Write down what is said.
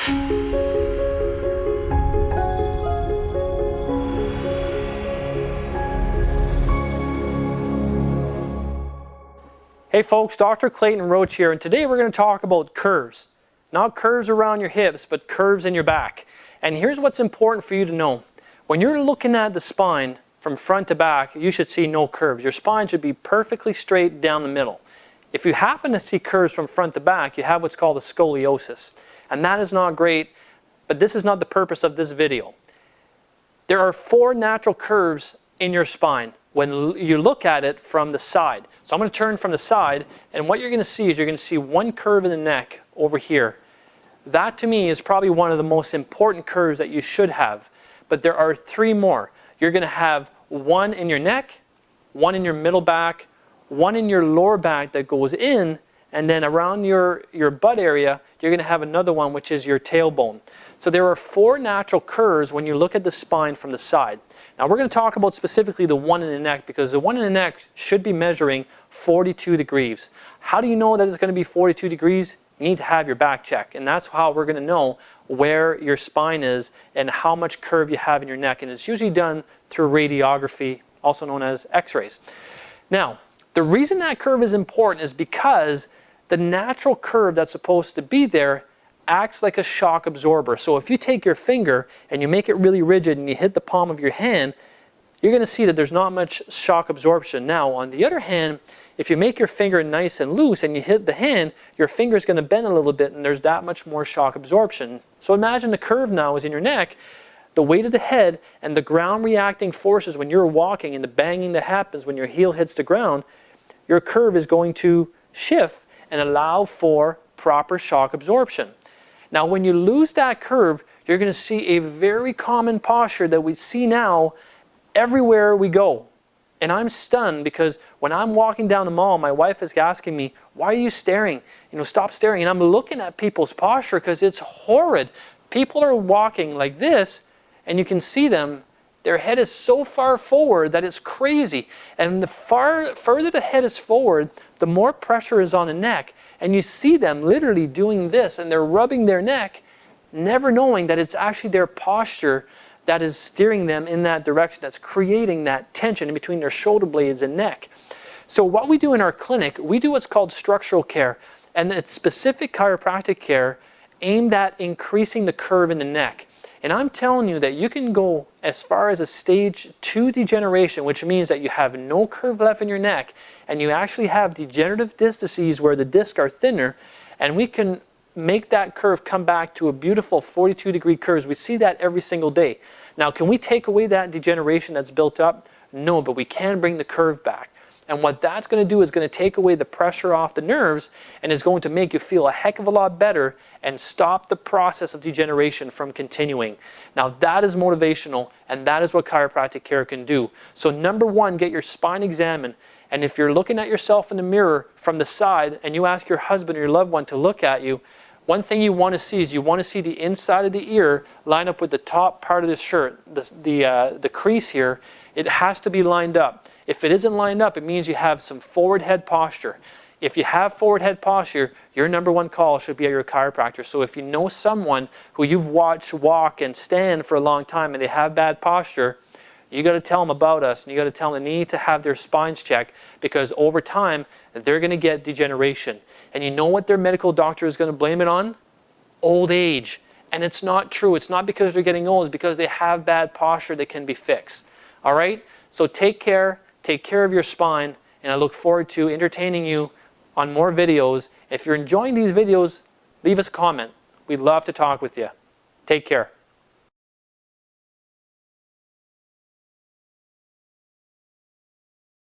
Hey folks, Dr. Clayton Roach here, and today we're going to talk about curves. Not curves around your hips, but curves in your back. And here's what's important for you to know. When you're looking at the spine from front to back, you should see no curves. Your spine should be perfectly straight down the middle. If you happen to see curves from front to back, you have what's called a scoliosis. And that is not great, but this is not the purpose of this video. There are 4 natural curves in your spine when you look at it from the side. So I'm going to turn from the side, and what you're going to see is you're going to see one curve in the neck over here. That to me is probably one of the most important curves that you should have. But there are 3 more. You're going to have one in your neck, one in your middle back, one in your lower back that goes in, and then around your butt area, you're going to have another one, which is your tailbone. So there are 4 natural curves when you look at the spine from the side. Now we're going to talk about specifically the one in the neck, because the one in the neck should be measuring 42 degrees. How do you know that it's going to be 42 degrees? You need to have your back check, and that's how we're going to know where your spine is and how much curve you have in your neck. And it's usually done through radiography, also known as x-rays. Now, the reason that curve is important is because the natural curve that's supposed to be there acts like a shock absorber. So if you take your finger and you make it really rigid and you hit the palm of your hand, you're going to see that there's not much shock absorption. Now, on the other hand, if you make your finger nice and loose and you hit the hand, your finger is going to bend a little bit and there's that much more shock absorption. So imagine the curve now is in your neck, the weight of the head and the ground reacting forces when you're walking and the banging that happens when your heel hits the ground, your curve is going to shift and allow for proper shock absorption. Now, when you lose that curve, you're going to see a very common posture that we see now everywhere we go. And I'm stunned because when I'm walking down the mall, my wife is asking me, why are you staring? You know, stop staring. And I'm looking at people's posture because it's horrid. People are walking like this, and you can see them. Their head is so far forward that it's crazy. And the further the head is forward, the more pressure is on the neck. And you see them literally doing this, and they're rubbing their neck, never knowing that it's actually their posture that is steering them in that direction, that's creating that tension in between their shoulder blades and neck. So what we do in our clinic, we do what's called structural care, and it's specific chiropractic care aimed at increasing the curve in the neck. And I'm telling you that you can go as far as a stage 2 degeneration, which means that you have no curve left in your neck, and you actually have degenerative disc disease where the discs are thinner, and we can make that curve come back to a beautiful 42-degree curve. We see that every single day. Now, can we take away that degeneration that's built up? No, but we can bring the curve back. And what that's going to do is going to take away the pressure off the nerves and is going to make you feel a heck of a lot better and stop the process of degeneration from continuing. Now, that is motivational, and that is what chiropractic care can do. So number 1, get your spine examined. And if you're looking at yourself in the mirror from the side and you ask your husband or your loved one to look at you, one thing you want to see is you want to see the inside of the ear line up with the top part of the shirt, the crease here. It has to be lined up. If it isn't lined up, it means you have some forward head posture. If you have forward head posture, your number 1 call should be at your chiropractor. So if you know someone who you've watched walk and stand for a long time and they have bad posture, you got to tell them about us, and you got to tell them they need to have their spines checked, because over time they're going to get degeneration. And you know what their medical doctor is going to blame it on? Old age. And it's not true. It's not because they're getting old. It's because they have bad posture that can be fixed. All right? So take care of your spine, and I look forward to entertaining you on more videos. If you're enjoying these videos, leave us a comment. We'd love to talk with you. Take care.